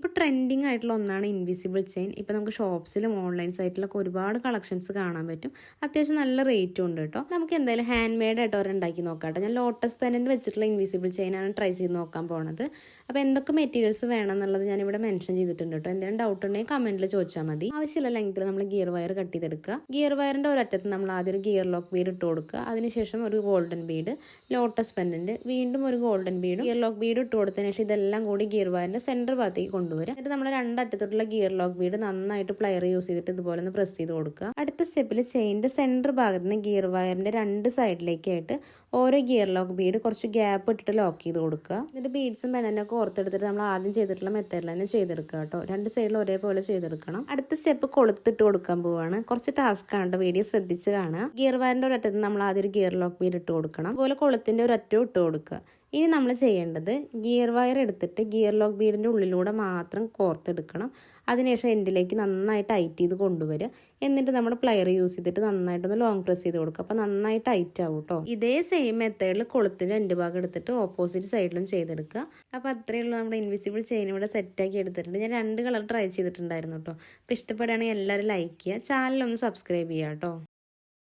ഇപ്പോൾ ട്രെൻഡിങ് ആയിട്ടുള്ള ഒന്നാണ് ഇൻവിസിബിൾ ചെയിൻ. ഇപ്പോൾ നമുക്ക് ഷോപ്സിലും ഓൺലൈൻ സൈറ്റിലൊക്കെ ഒരുപാട് കളക്ഷൻസ് കാണാൻ പറ്റും. അത്യാവശ്യം നല്ല റേറ്റും ഉണ്ട് കേട്ടോ. നമുക്ക് എന്തായാലും ഹാൻഡ് മെയ്ഡ് ആയിട്ട് ഉണ്ടാക്കി നോക്കാം കേട്ടോ. ഞാൻ ലോട്ടസ് പെൻഡന്റ് വെച്ചിട്ടുള്ള ഇൻവിസിബിൾ ചെയിൻ ആണ് ട്രൈ ചെയ്ത് നോക്കാൻ പോണത്. അപ്പോൾ എന്തൊക്കെ മെറ്റീരിയൽസ് വേണം എന്നുള്ളത് ഞാനിവിടെ മെൻഷൻ ചെയ്തിട്ടുണ്ട് കേട്ടോ. എന്തെങ്കിലും ഡൗട്ട് ഉണ്ടെങ്കിൽ കമന്റിൽ ചോദിച്ചാൽ മതി. ആവശ്യമുള്ള ലെങ്ത്തിൽ നമ്മൾ ഗിയർ വയർ കട്ട് ചെയ്തെടുക്കുക. ഗിയർ വയറിന്റെ ഒരറ്റത്ത് നമ്മൾ ആദ്യം ഒരു ഗിയർ ലോക്ക് ബീഡ് ഇട്ട് കൊടുക്കുക. അതിനുശേഷം ഒരു ഗോൾഡൻ ബീഡ്, ലോട്ടസ് പെൻഡന്റ്, വീണ്ടും ഒരു ഗോൾഡൻ ബീഡും ഗിയർ ലോക്ക് ബീഡ് ഇട്ട് കൊടുത്തതിന് ശേഷം ഇതെല്ലാം കൂടി ഗിയർ വയറിന്റെ സെന്റർ ഭാഗത്തേക്ക് കൊണ്ടുവരിക. എന്നിട്ട് നമ്മൾ രണ്ടറ്റത്തോട്ടുള്ള ഗിയർ ലോക്ക് ബീഡ് നന്നായിട്ട് പ്ലയർ യൂസ് ചെയ്തിട്ട് ഇതുപോലെ ഒന്ന് പ്രസ് ചെയ്ത് കൊടുക്കുക. അടുത്ത സ്റ്റെപ്പിൽ ചെയിൻ്റെ സെന്റർ ഭാഗത്ത് നിന്ന് ഗിയർ വയറിന്റെ രണ്ട് സൈഡിലേക്കായിട്ട് ഓരോ ഗിയർ ലോക്ക് ബീഡ് കുറച്ച് ഗ്യാപ്പ് ഇട്ടിട്ട് ലോക്ക് ചെയ്ത് കൊടുക്കുക. എന്നിട്ട് ബീഡ്സും പെനനൊക്കെ ഓർത്തെടുത്തിട്ട് നമ്മൾ ആദ്യം ചെയ്തിട്ടുള്ള മെത്തേഡിൽ തന്നെ ചെയ്തെടുക്കുക കേട്ടോ. രണ്ട് സൈഡിൽ ഒരേപോലെ ചെയ്തെടുക്കണം. അടുത്ത സ്റ്റെപ്പ് കൊളുത്തിട്ട് കൊടുക്കാൻ പോവാണ്. കുറച്ച് ടാസ്ക് ആണ് കേട്ടോ. വീഡിയോ ശ്രദ്ധിച്ച് കാണുക. ഗിയർ വയറിന്റെ ഒരറ്റത്ത് നമ്മൾ ആദ്യം ഒരു ഗിയർ ലോക്ക് ബീഡ് ഇട്ട് കൊടുക്കണം. അതുപോലെ കൊളുത്തിന്റെ ഒരറ്റം ഇട്ട് കൊടുക്കുക. ഇനി നമ്മൾ ചെയ്യേണ്ടത് ഗിയർ വയർ എടുത്തിട്ട് ഗിയർ ലോക്ക് ബീഡിൻ്റെ ഉള്ളിലൂടെ മാത്രം കോർത്തെടുക്കണം. അതിനുശേഷം എൻഡിലേക്ക് നന്നായി ടൈറ്റ് ചെയ്ത് കൊണ്ടുവരിക. എന്നിട്ട് നമ്മൾ പ്ലയർ യൂസ് ചെയ്തിട്ട് നന്നായിട്ടൊന്ന് ലോങ് പ്രസ് ചെയ്ത് കൊടുക്കുക. അപ്പോൾ നന്നായി ടൈറ്റ് ആവും കേട്ടോ. ഇതേ സെയിം മെത്തേഡിൽ കൊളുത്തിൻ്റെ എൻഡ് ഭാഗം എടുത്തിട്ട് ഓപ്പോസിറ്റ് സൈഡിലും ചെയ്തെടുക്കുക. അപ്പോൾ അത്രയേ ഉള്ളൂ. നമ്മുടെ ഇൻവിസിബിൾ ചെയിൻ ഇവിടെ സെറ്റാക്കി എടുത്തിട്ടുണ്ട്. ഞാൻ 2 കളർ ട്രൈ ചെയ്തിട്ടുണ്ടായിരുന്നു കേട്ടോ. അപ്പോൾ ഇഷ്ടപ്പെടുകയാണെങ്കിൽ എല്ലാവരും ലൈക്ക് ചെയ്യുക. ചാനലൊന്ന് സബ്സ്ക്രൈബ് ചെയ്യുക കേട്ടോ.